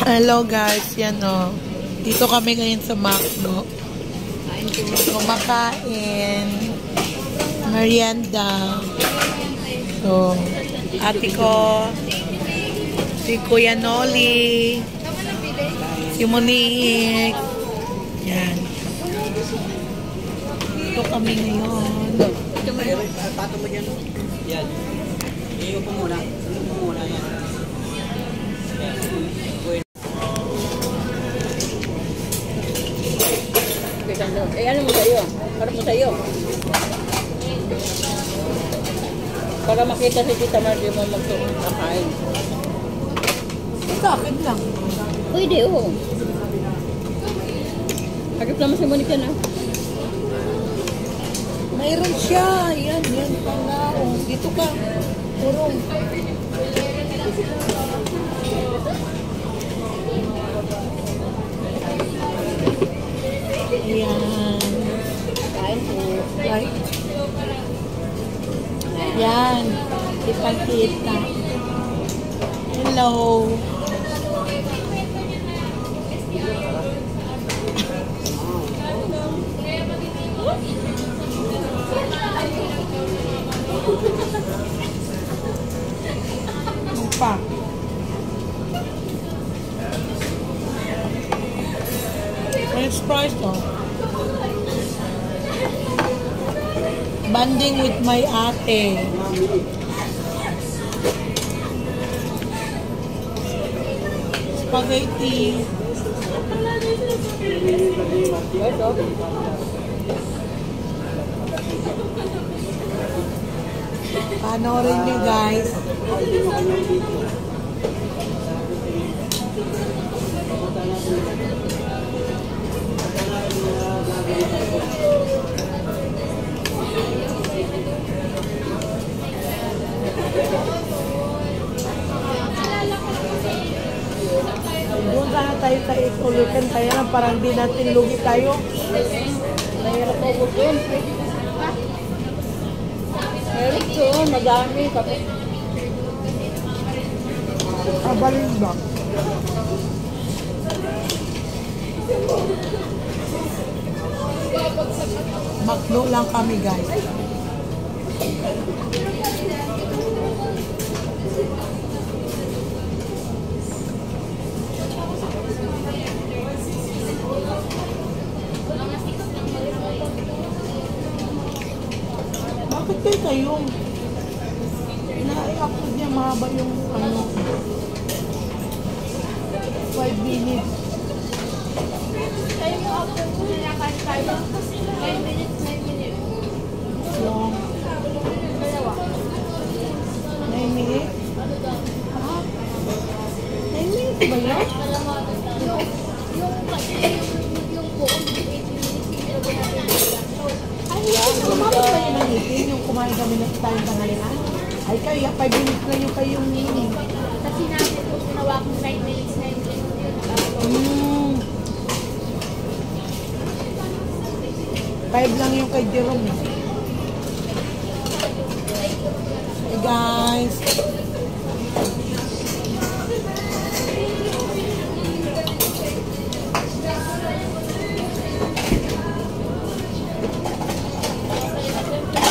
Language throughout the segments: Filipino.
Hello guys, yan o. Dito kami ngayon sa McDo. Kumakain. Merienda. So, ate ko, si Kuya Noli, si Monique. Yan. Dito kami ngayon. Pato mo dyan. Yan. Iyo po muna. Iyo po muna yan. Ano mo sa'yo? Para mo sa'yo. Para makita si Tita Margie mo magkakain. Sa akin lang. Pwede, oo. Hagip naman si Monica na. Mayroon siya. Yan, yan pala. Oh, dito ka. Turong. Ayan. Kain po. Right. Yan. Kitang-kita. Hello. Ano pa? French fries to. Banding with my ate. Spaghetti. Panoorin nyo guys. Doon sana tayo sa ikulutan, kaya lang parang di natin lugi tayo. Mahirap po doon. Meron doon, madami. Kabalin ba? McDo lang kami guys. Bakit kayo kayong na-i-upload niya mahaba yung ano 5 minutes. Tayo mo upload mo na lang tayo. 5 minutes, 9 minutes. Long. Dalawa. 9 minutes? Ah? 9 minutes ba yun? Yung buong 8 minutes. Ay, kumapit ba yun ng meeting? Yung kumain kami na tayong tangalinan? Ay, kaya 5 minutes na yung kayong meeting. Kasi natin kung ginawa kong 9 minutes, 9 minutes. 5 lang yung kay Jerome. Hey guys.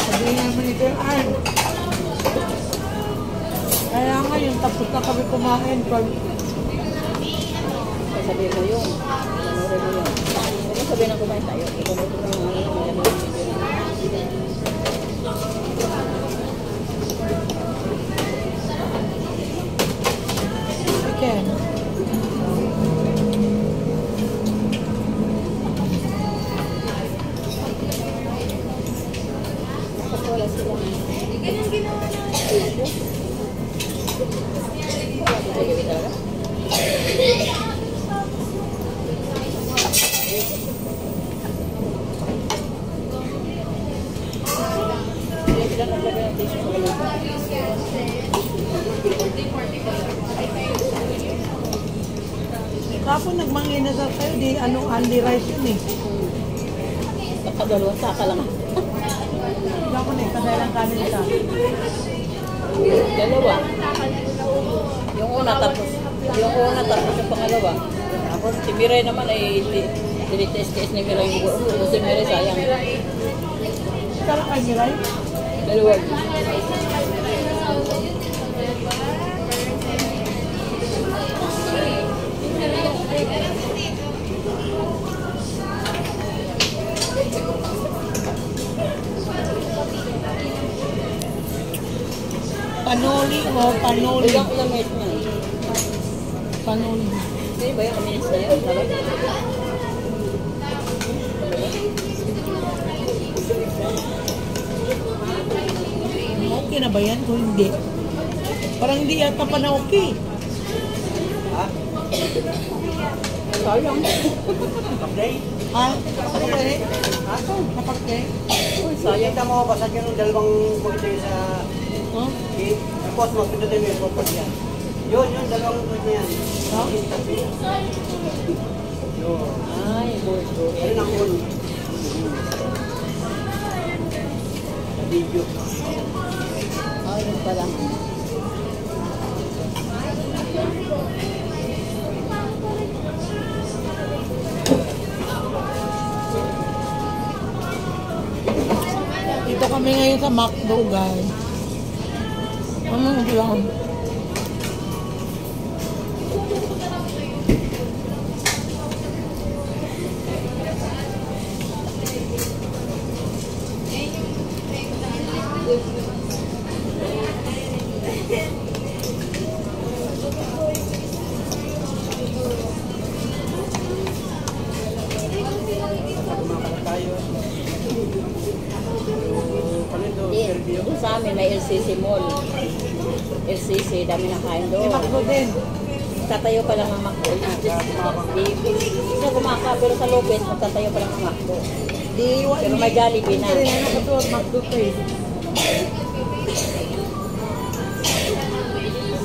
Sabihin naman ito yung arm. Kaya ngayon, tapos na kami kumain. Sabihin mo yun. Manorin mo yun. Ano sabihin ng kumain tayo? Ikunuto mo yung chicken. wala sila. Ganyan ginawa natin. Kapag nagmanginasal kayo, di anong only rice yun eh. Nakadalawang saka lang. Hindi ako na ikadalang kanin ka. Dalawa. Yung una tapos Yung una, tapos yung pangalawa. Tapos si Miray naman ay tinitest-test ni Miray yung buo. Tapos si Miray sayang. Tara kay Miray. Dalawa. Panoli o panoli. Ilang kilometers niya. Panoli. Hindi ba yung minutes na yun? Okay na ba yan? Kung hindi. Parang hindi yata pa na okay. Ha? Sayang. Kapday? Ha? Kapag-play? Ha? Kapag-play? Uy, sayang. Kita mo, basag yung dalawang maganda yun sa... Huh? Tapos mo, pindutin mo yung purpose yan. Yun, dalawang purpose yan. Ha? Yun. Ay, good. Ayun ang un. Sa video. Ay, yun pala. Dito kami ngayon sa McDo, guys. Ano lang? Kumakalat tayo. Palito, servio. Doon sa amin may LCC Mall. LCC, dami na kain May doon. McDo din. Tatayo pa lang ang McDo. Isa kumaka, pero sa Lopez, magtatayo pa lang ang McDo. Di, Pero may Jollibee na. Hindi rin ano ko to, McDo to eh.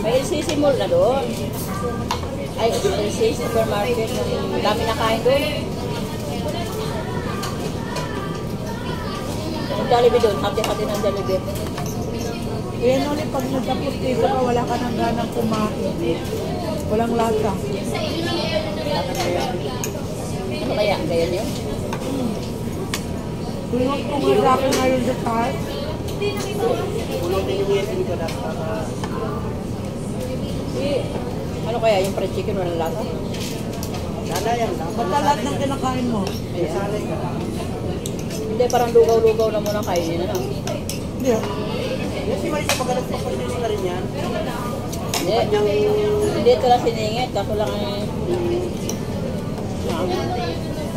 May LCC Mall na doon. Ay, LCC Supermarket. Dami na kain doon. Yung Jollibee doon, hati-hati ng Jollibee. Yan ulit, pag nagtapos dito ka, wala ka nang ganang kumain. Walang lasa. Ano kaya? Kaya niyo? Tulungan ko nga sa akin ngayon sa taas. Ulong din yung isin ko dapat para... Ano kaya? Yung fried chicken walang lasa? Sana yan. Basta lahat ng kinakain mo. Sanay ka. Hindi, parang lugaw-lugaw na muna kainin na. Hindi. Kasi may isa pagkalat pa pagkalit na rin yan. Hindi. Hindi ito lang siningit. Kaso lang ay...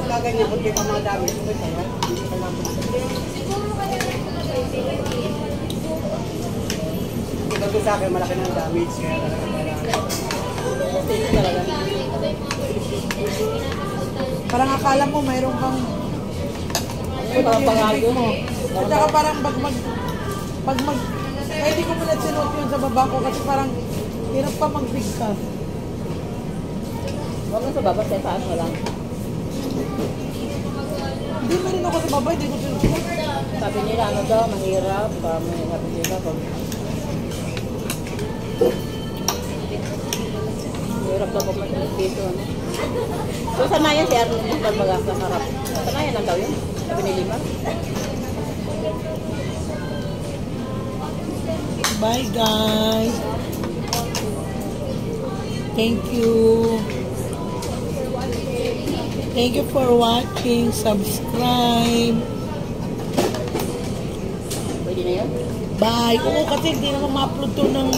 Pagkaganyan, kung di pa mga dami, okay sa'yo. Hindi ka lang. Ito sa akin, malaki ng damage. Kaya talaga kailangan. Ito talaga. Parang akala mo mayroon kang Parang pangago. mo. At saka parang pag mag kaya hindi ko muna sinuot yun sa baba ko kasi parang hirap pa magbigkas. Huwag mo sa baba, sa taas mo lang. Hindi na rin ako sa baba, hindi ko sinuot. Sabi nila, ano daw, mahirap. Sabi nila, mahirap daw pag dito. Ano? So, sanayan si Arnold yung pagbaga sa harap. Sanayan lang daw yun. Sabi ni Lima. Bye guys. Thank you. Thank you for watching. Subscribe. Pwede na yun? Bye. Oo, kasi hindi naman ma-upload to ng